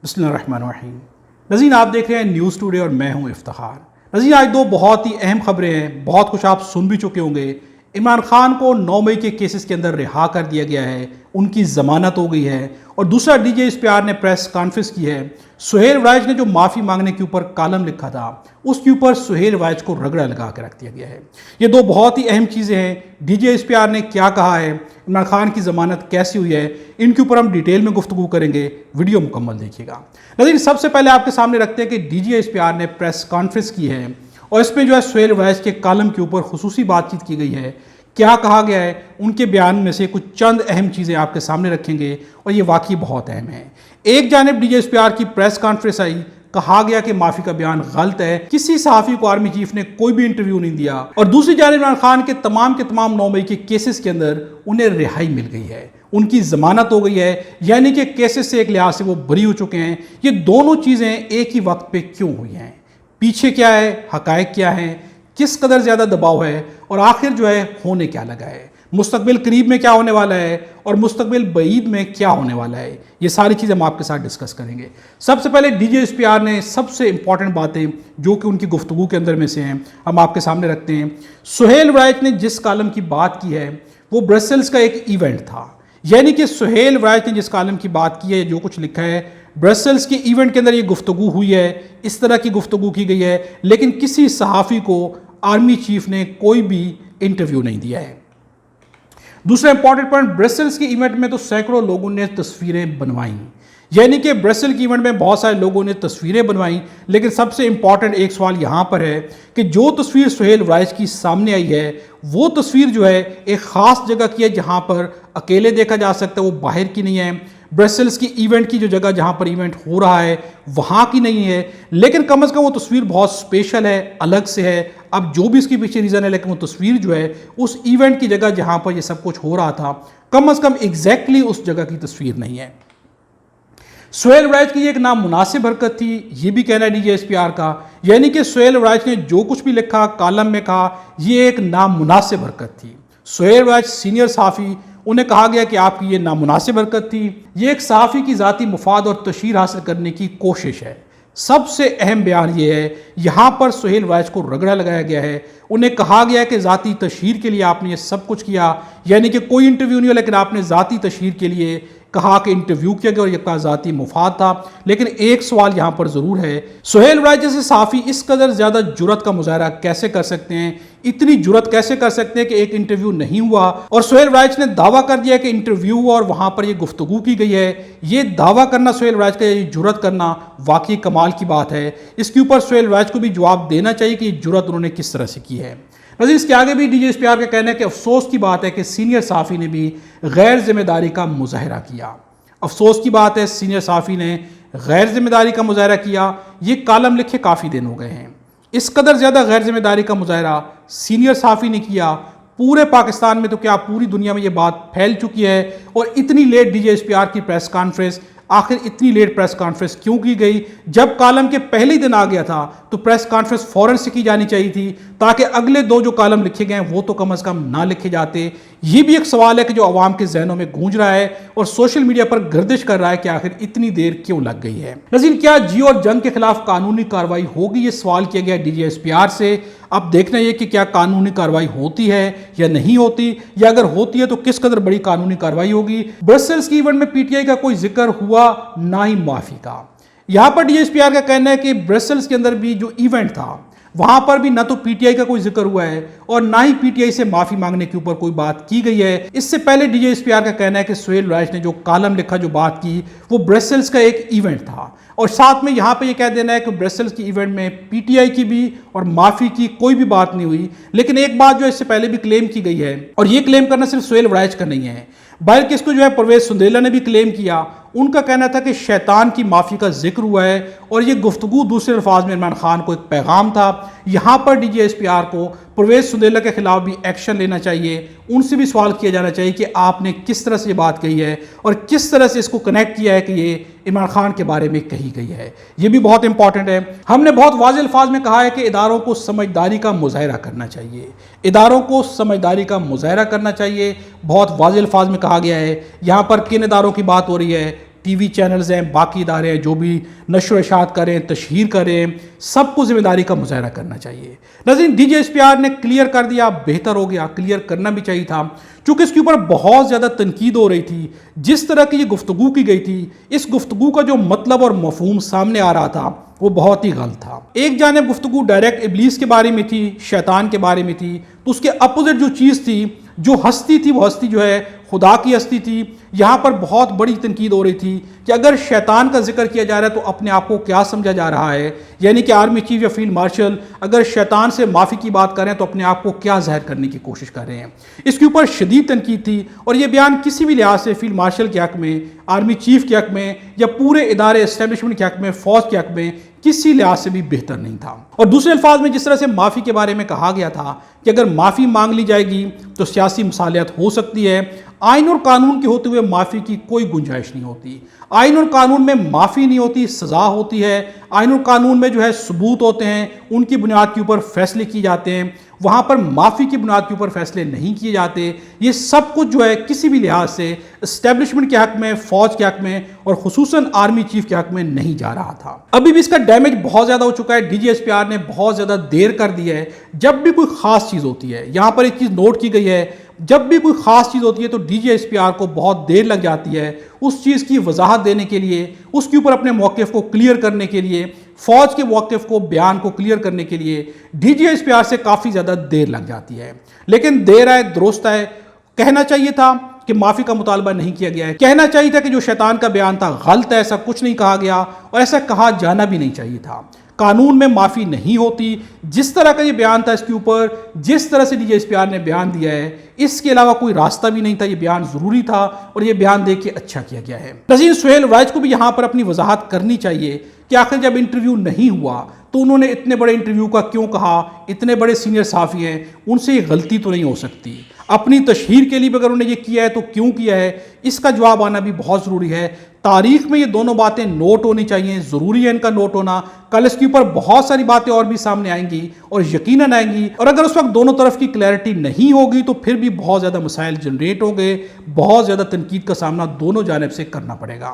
بسم اللہ الرحمن الرحیم۔ ناظرین، آپ دیکھ رہے ہیں نیوز ٹوڈے اور میں ہوں افتخار۔ ناظرین، آج دو بہت ہی اہم خبریں ہیں، بہت کچھ آپ سن بھی چکے ہوں گے۔ عمران خان کو 9 مئی کے کیسز کے اندر رہا کر دیا گیا ہے، ان کی ضمانت ہو گئی ہے، اور دوسرا D J S P R نے پریس کانفرنس کی ہے۔ سہیل وائج نے جو معافی مانگنے کے اوپر کالم لکھا تھا، اس کے اوپر سہیل وائج کو رگڑا لگا کے رکھ دیا گیا ہے۔ یہ دو بہت ہی اہم چیزیں ہیں۔ D J S P R نے کیا کہا ہے، عمران خان کی ضمانت کیسی ہوئی ہے، ان کے اوپر ہم ڈیٹیل میں گفتگو کریں گے۔ ویڈیو مکمل دیکھیے گا۔ ناظرین، سب سے پہلے آپ کے سامنے رکھتے ہیں کہ D J S P R نے پریس کانفرنس کی ہے، اور اس میں جو ہے سہیل وائج کے کالم کے اوپر خصوصی بات چیت کی گئی ہے۔ کیا کہا گیا ہے، ان کے بیان میں سے کچھ چند اہم چیزیں آپ کے سامنے رکھیں گے، اور یہ واقعی بہت اہم ہے۔ ایک جانب D J S P R کی پریس کانفرنس آئی، کہا گیا کہ معافی کا بیان غلط ہے، کسی صحافی کو آرمی چیف نے کوئی بھی انٹرویو نہیں دیا، اور دوسری جانب عمران خان کے تمام 9 مئی کے کیسز کے اندر انہیں رہائی مل گئی ہے، ان کی ضمانت ہو گئی ہے، یعنی کہ کیسز سے ایک لحاظ سے وہ بری ہو چکے ہیں۔ یہ دونوں چیزیں ایک ہی وقت پہ کیوں ہوئی ہیں، پیچھے کیا ہے، حقائق کیا ہیں، کس قدر زیادہ دباؤ ہے، اور آخر جو ہے ہونے کیا لگا ہے، مستقبل قریب میں کیا ہونے والا ہے، اور مستقبل بعید میں کیا ہونے والا ہے، یہ ساری چیزیں ہم آپ کے ساتھ ڈسکس کریں گے۔ سب سے پہلے D J S P R نے سب سے امپورٹنٹ باتیں جو کہ ان کی گفتگو کے اندر میں سے ہیں، ہم آپ کے سامنے رکھتے ہیں۔ سہیل وائج نے جس کالم کی بات کی ہے، وہ برسلز کا ایک ایونٹ تھا، یعنی کہ سہیل وائج نے جس کالم کی بات کی ہے، جو کچھ لکھا ہے، برسلز کے ایونٹ کے اندر یہ گفتگو ہوئی ہے، اس طرح کی گفتگو کی گئی ہے، لیکن کسی صحافی کو آرمی چیف نے کوئی بھی انٹرویو نہیں دیا ہے۔ دوسرا امپورٹنٹ پوائنٹ، برسلز کے ایونٹ میں تو سینکڑوں لوگوں نے تصویریں بنوائیں، یعنی کہ برسل کے ایونٹ میں بہت سارے لوگوں نے تصویریں بنوائیں، لیکن سب سے امپورٹنٹ ایک سوال یہاں پر ہے کہ جو تصویر سہیل وائج کی سامنے آئی ہے، وہ تصویر جو ہے ایک خاص جگہ کی ہے جہاں پر اکیلے دیکھا جا سکتا ہے، وہ باہر کی نہیں ہے۔ برسلز کی ایونٹ کی جو جگہ جہاں پر ایونٹ ہو رہا ہے وہاں کی نہیں ہے، لیکن کم از کم وہ تصویر بہت سپیشل ہے، الگ سے ہے۔ اب جو بھی اس کے پیچھے ریزن ہے، لیکن وہ تصویر جو ہے اس ایونٹ کی جگہ جہاں پر یہ سب کچھ ہو رہا تھا، کم از کم ایگزیکٹلی اس جگہ کی تصویر نہیں ہے۔ سہیل وائج کی یہ ایک نامناسب حرکت تھی، یہ بھی کہنا ہے D J S P R کا، یعنی کہ سہیل وائج نے جو کچھ بھی لکھا کالم میں کہا، یہ ایک نامناسب حرکت تھی۔ سہیل وائج سینئر صحافی، انہیں کہا گیا کہ آپ کی یہ نامناسب حرکت تھی، یہ ایک صحافی کی ذاتی مفاد اور تشہیر حاصل کرنے کی کوشش ہے۔ سب سے اہم بیان یہ ہے، یہاں پر سہیل وائج کو رگڑا لگایا گیا ہے، انہیں کہا گیا کہ ذاتی تشہیر کے لیے آپ نے یہ سب کچھ کیا، یعنی کہ کوئی انٹرویو نہیں ہو، لیکن آپ نے ذاتی تشہیر کے لیے کہا کہ انٹرویو کیا گیا اور یہ کا ذاتی مفاد تھا۔ لیکن ایک سوال یہاں پر ضرور ہے، سہیل وائج جیسے صحافی اس قدر زیادہ جرأت کا مظاہرہ کیسے کر سکتے ہیں، اتنی جرأت کیسے کر سکتے ہیں کہ ایک انٹرویو نہیں ہوا، اور سہیل وائج نے دعویٰ کر دیا کہ انٹرویو ہوا اور وہاں پر یہ گفتگو کی گئی ہے۔ یہ دعویٰ کرنا سہیل وائج کا، یہ جرأت کرنا واقعی کمال کی بات ہے۔ اس کے اوپر سہیل وائج کو بھی جواب دینا چاہیے کہ یہ جرأت انہوں نے کس طرح سے کی ہے۔ ناظرین، اس کے آگے بھی D J S P R کا کہنا ہے کہ افسوس کی بات ہے کہ سینئر صحافی نے بھی غیر ذمہ داری کا مظاہرہ کیا۔ افسوس کی بات ہے، سینئر صحافی نے غیر ذمہ داری کا مظاہرہ کیا۔ یہ کالم لکھے کافی دن ہو گئے ہیں، اس قدر زیادہ غیر ذمہ داری کا مظاہرہ سینئر صحافی نے کیا، پورے پاکستان میں تو کیا پوری دنیا میں یہ بات پھیل چکی ہے۔ اور اتنی late D J S P R کی پریس کانفرنس، آخر اتنی لیٹ پریس کانفرنس کیوں کی گئی؟ جب کالم کے پہلے ہی دن آ گیا تھا تو پریس کانفرنس فوراً سے کی جانی چاہیے تھی، تاکہ اگلے دو جو کالم لکھے گئے ہیں وہ تو کم از کم نہ لکھے جاتے۔ یہ بھی ایک سوال ہے کہ جو عوام کے ذہنوں میں گونج رہا ہے اور سوشل میڈیا پر گردش کر رہا ہے کہ آخر اتنی دیر کیوں لگ گئی ہے۔ ناظرین، کیا جیو اور جنگ کے خلاف قانونی کارروائی ہوگی؟ یہ سوال کیا گیا D J S P R سے۔ اب دیکھنا یہ کہ کیا قانونی کارروائی ہوتی ہے یا نہیں ہوتی، یا اگر ہوتی ہے تو کس قدر بڑی قانونی کارروائی ہوگی۔ برسلز کی ایونٹ میں پی ٹی آئی کا کوئی ذکر ہوا، نہ ہی معافی کا۔ یہاں پر D J S P R کا کہنا ہے کہ برسلز کے اندر بھی جو ایونٹ تھا وہاں پر بھی نہ تو پی ٹی آئی کا کوئی ذکر ہوا ہے اور نہ ہی پی ٹی آئی سے معافی مانگنے کے اوپر کوئی بات کی گئی ہے۔ اس سے پہلے D J S P R کا کہنا ہے کہ سہیل وائج نے جو کالم لکھا، جو بات کی، وہ برسلز کا ایک ایونٹ تھا، اور ساتھ میں یہاں پہ یہ کہہ دینا ہے کہ برسلز کی ایونٹ میں پی ٹی آئی کی بھی اور معافی کی کوئی بھی بات نہیں ہوئی۔ لیکن ایک بات جو اس سے پہلے بھی کلیم کی گئی ہے، اور یہ کلیم کرنا صرف سہیل وائج کا نہیں ہے بلکہ اس کو جو ہے پرویز سندیلہ نے بھی کلیم کیا۔ ان کا کہنا تھا کہ شیطان کی معافی کا ذکر ہوا ہے، اور یہ گفتگو دوسرے الفاظ میں عمران خان کو ایک پیغام تھا۔ یہاں پر D J S P R کو پرویز سندیلہ کے خلاف بھی ایکشن لینا چاہیے، ان سے بھی سوال کیا جانا چاہیے کہ آپ نے کس طرح سے یہ بات کہی ہے اور کس طرح سے اس کو کنیکٹ کیا ہے کہ یہ عمران خان کے بارے میں کہی گئی ہے۔ یہ بھی بہت امپورٹنٹ ہے۔ ہم نے بہت واضح الفاظ میں کہا ہے کہ اداروں کو سمجھداری کا مظاہرہ کرنا چاہیے، اداروں کو سمجھداری کا مظاہرہ کرنا چاہیے، بہت واضح الفاظ میں کہا گیا ہے۔ یہاں پر کن اداروں کی بات ہو رہی ہے؟ ٹی وی چینلز ہیں، باقی ادارے ہیں جو بھی نشر و اشاعت کریں، تشہیر کریں، سب کو ذمہ داری کا مظاہرہ کرنا چاہیے۔ ناظرین D G S P R نے کلیئر کر دیا، بہتر ہو گیا، کلیئر کرنا بھی چاہیے تھا، چونکہ اس کے اوپر بہت زیادہ تنقید ہو رہی تھی۔ جس طرح کی یہ گفتگو کی گئی تھی، اس گفتگو کا جو مطلب اور مفہوم سامنے آ رہا تھا وہ بہت ہی غلط تھا۔ ایک جانب گفتگو ڈائریکٹ ابلیس کے بارے میں تھی، شیطان کے بارے میں تھی، تو اس کے اپوزٹ جو چیز تھی، جو ہستی تھی، وہ ہستی جو ہے خدا کی ہستی تھی۔ یہاں پر بہت بڑی تنقید ہو رہی تھی کہ اگر شیطان کا ذکر کیا جا رہا ہے تو اپنے آپ کو کیا سمجھا جا رہا ہے، یعنی کہ آرمی چیف یا فیلڈ مارشل اگر شیطان سے معافی کی بات کریں تو اپنے آپ کو کیا ظاہر کرنے کی کوشش کر رہے ہیں۔ اس کے اوپر شدید تنقید تھی، اور یہ بیان کسی بھی لحاظ سے فیلڈ مارشل کے حق میں، آرمی چیف کے حق میں، یا پورے ادارے اسٹیبلشمنٹ کے حق میں، فوج کے حق میں کسی لحاظ سے بھی بہتر نہیں تھا۔ اور دوسرے الفاظ میں جس طرح سے معافی کے بارے میں کہا گیا تھا کہ اگر معافی مانگ لی جائے گی تو سیاسی مصالحت ہو سکتی ہے، آئین اور قانون کے ہوتے ہوئے معافی کی کوئی گنجائش نہیں ہوتی۔ آئین اور قانون میں معافی نہیں ہوتی، سزا ہوتی ہے۔ آئین اور قانون میں جو ہے ثبوت ہوتے ہیں، ان کی بنیاد کے اوپر فیصلے کیے جاتے ہیں، وہاں پر معافی کی بنیاد کے اوپر فیصلے نہیں کیے جاتے۔ یہ سب کچھ جو ہے کسی بھی لحاظ سے اسٹیبلشمنٹ کے حق میں، فوج کے حق میں، اور خصوصاً آرمی چیف کے حق میں نہیں جا رہا تھا۔ ابھی بھی اس کا ڈیمیج بہت زیادہ ہو چکا ہے۔ D G S P R نے بہت زیادہ دیر کر دی ہے۔ جب بھی کوئی خاص چیز ہوتی ہے، یہاں پر ایک چیز نوٹ کی گئی ہے، جب بھی کوئی خاص چیز ہوتی ہے تو D G S P R کو بہت دیر لگ جاتی ہے اس چیز کی وضاحت دینے کے لیے، اس کے اوپر اپنے موقف کو کلیئر کرنے کے لیے، فوج کے موقف کو، بیان کو کلیئر کرنے کے لیے D G S P R سے کافی زیادہ دیر لگ جاتی ہے۔ لیکن دیر ہے درست ہے۔ کہنا چاہیے تھا کہ معافی کا مطالبہ نہیں کیا گیا ہے، کہنا چاہیے تھا کہ جو شیطان کا بیان تھا غلط ہے، ایسا کچھ نہیں کہا گیا، اور ایسا کہا جانا بھی نہیں چاہیے تھا۔ قانون میں معافی نہیں ہوتی۔ جس طرح کا یہ بیان تھا، اس کے اوپر جس طرح سے D G S P R نے بیان دیا ہے، اس کے علاوہ کوئی راستہ بھی نہیں تھا۔ یہ بیان ضروری تھا اور یہ بیان دے کے اچھا کیا گیا ہے۔ ناظرین سہیل رائج کو بھی یہاں پر اپنی وضاحت کرنی چاہیے کہ آخر جب انٹرویو نہیں ہوا تو انہوں نے اتنے بڑے انٹرویو کا کیوں کہا؟ اتنے بڑے سینئر صحافی ہیں، ان سے یہ غلطی تو نہیں ہو سکتی۔ اپنی تشہیر کے لیے بھی اگر انہوں نے یہ کیا ہے تو کیوں کیا ہے؟ اس کا جواب آنا بھی بہت ضروری ہے۔ تاریخ میں یہ دونوں باتیں نوٹ ہونی چاہیے، ضروری ہے ان کا نوٹ ہونا۔ کل اس کے اوپر بہت ساری باتیں اور بھی سامنے آئیں گی اور یقیناً آئیں گی، اور اگر اس وقت دونوں طرف کی کلیئرٹی نہیں ہوگی تو پھر بھی بہت زیادہ مسائل جنریٹ ہوں گے، بہت زیادہ تنقید کا سامنا دونوں جانب سے کرنا پڑے گا۔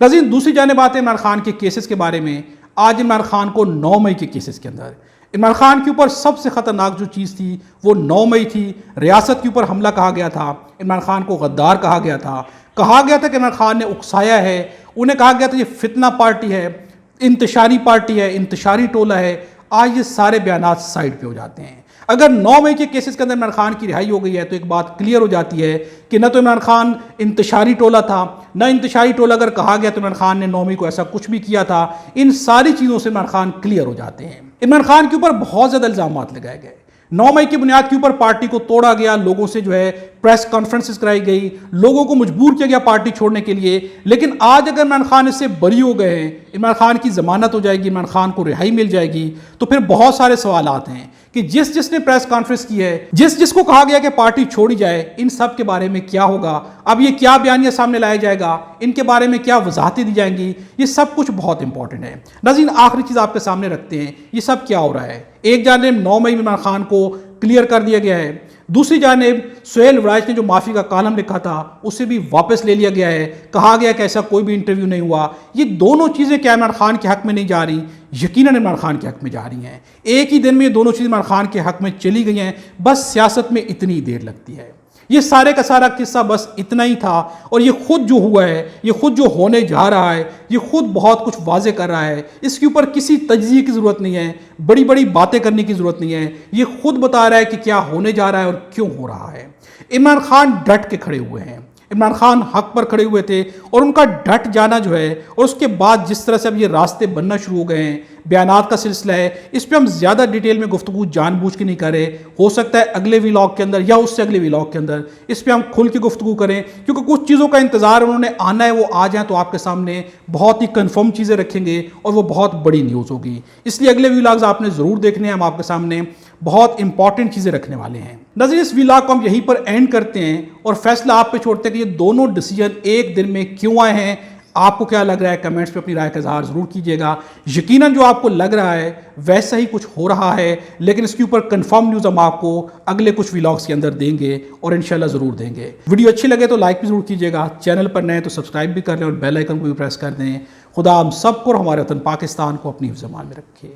ناظرین دوسری جانب آتے ہیں عمران خان کے کیسز کے بارے میں۔ آج عمران خان کو 9 مئی کے کیسز کے اندر عمران خان کے اوپر سب سے خطرناک جو چیز تھی وہ 9 مئی تھی۔ ریاست کے اوپر حملہ کہا گیا تھا، عمران خان کو غدار کہا گیا تھا، کہا گیا تھا کہ عمران خان نے اکسایا ہے، انہیں کہا گیا تھا یہ فتنہ پارٹی ہے، انتشاری پارٹی ہے، انتشاری ٹولہ ہے۔ آج یہ سارے بیانات سائڈ پہ ہو جاتے ہیں۔ اگر 9 مئی کے کیسز کے اندر عمران خان کی رہائی ہو گئی ہے تو ایک بات کلیئر ہو جاتی ہے کہ نہ تو عمران خان انتشاری ٹولہ تھا، نہ انتشاری ٹولہ اگر کہا گیا تو عمران خان نے 9 مئی کو ایسا کچھ بھی کیا تھا۔ ان ساری چیزوں سے عمران خان کلیئر ہو جاتے ہیں۔ عمران خان کے اوپر بہت زیادہ الزامات لگائے گئے۔ 9 مئی کی بنیاد کے اوپر پارٹی کو توڑا گیا، لوگوں سے جو ہے پریس کانفرنسز کرائی گئی، لوگوں کو مجبور کیا گیا پارٹی چھوڑنے کے لیے۔ لیکن آج اگر عمران خان اس سے بری ہو گئے ہیں، عمران خان کی ضمانت ہو جائے گی، عمران خان کو رہائی مل جائے گی، تو پھر بہت سارے سوالات ہیں کہ جس نے پریس کانفرنس کی ہے، جس کو کہا گیا کہ پارٹی چھوڑی جائے، ان سب کے بارے میں کیا ہوگا؟ اب یہ کیا بیانیہ سامنے لایا جائے گا؟ ان کے بارے میں کیا وضاحتیں دی جائیں گی؟ یہ سب کچھ بہت امپورٹنٹ ہے۔ ناظرین آخری چیز آپ کے سامنے رکھتے ہیں، یہ سب کیا ہو رہا ہے؟ ایک جانب 9 مئی میں عمران خان کو کلیئر کر دیا گیا ہے، دوسری جانب سہیل رائج نے جو معافی کا کالم لکھا تھا اسے بھی واپس لے لیا گیا ہے، کہا گیا کہ ایسا کوئی بھی انٹرویو نہیں ہوا۔ یہ دونوں چیزیں کیا عمران خان کے حق میں نہیں جا رہی؟ یقیناً عمران خان کے حق میں جا رہی ہیں۔ ایک ہی دن میں یہ دونوں چیزیں عمران خان کے حق میں چلی گئی ہیں، بس سیاست میں اتنی دیر لگتی ہے۔ یہ سارے کا سارا قصہ بس اتنا ہی تھا، اور یہ خود جو ہوا ہے، یہ خود جو ہونے جا رہا ہے، یہ خود بہت کچھ واضح کر رہا ہے۔ اس کے اوپر کسی تجزیے کی ضرورت نہیں ہے، بڑی بڑی باتیں کرنے کی ضرورت نہیں ہے۔ یہ خود بتا رہا ہے کہ کیا ہونے جا رہا ہے اور کیوں ہو رہا ہے۔ عمران خان ڈٹ کے کھڑے ہوئے ہیں، عمران خان حق پر کھڑے ہوئے تھے، اور ان کا ڈٹ جانا جو ہے، اور اس کے بعد جس طرح سے اب یہ راستے بننا شروع ہو گئے ہیں، بیانات کا سلسلہ ہے، اس پہ ہم زیادہ ڈیٹیل میں گفتگو جان بوجھ کے نہیں کر رہے۔ ہو سکتا ہے اگلے ویلاگ کے اندر یا اس سے اگلے ویلاگ کے اندر اس پہ ہم کھل کے گفتگو کریں، کیونکہ کچھ چیزوں کا انتظار انہوں نے آنا ہے، وہ آ جائیں تو آپ کے سامنے بہت ہی کنفرم چیزیں رکھیں گے اور وہ بہت بڑی نیوز ہوگی۔ اس لیے اگلے ویلاگز آپ نے ضرور دیکھنے ہیں، ہم آپ کے سامنے بہت امپورٹنٹ چیزیں رکھنے والے ہیں۔ ناظرین اس ویلاگ کو ہم یہیں پر اینڈ کرتے ہیں اور فیصلہ آپ پہ چھوڑتے ہیں کہ یہ دونوں ڈیسیجن ایک دن میں کیوں آئے ہیں۔ آپ کو کیا لگ رہا ہے کمنٹس پہ اپنی رائے کا اظہار ضرور کیجیے گا. یقیناً جو آپ کو لگ رہا ہے ویسا ہی کچھ ہو رہا ہے, لیکن اس کے اوپر کنفرم نیوز ہم آپ کو اگلے کچھ ولاگس کے اندر دیں گے اور انشاءاللہ ضرور دیں گے. ویڈیو اچھی لگے تو لائک بھی ضرور کیجیے گا, چینل پر نئے تو سبسکرائب بھی کر لیں اور بیل آئیکن کو بھی پریس کر دیں. خدا ہم سب کو اور ہمارے وطن پاکستان کو اپنی حفظ امان میں رکھے.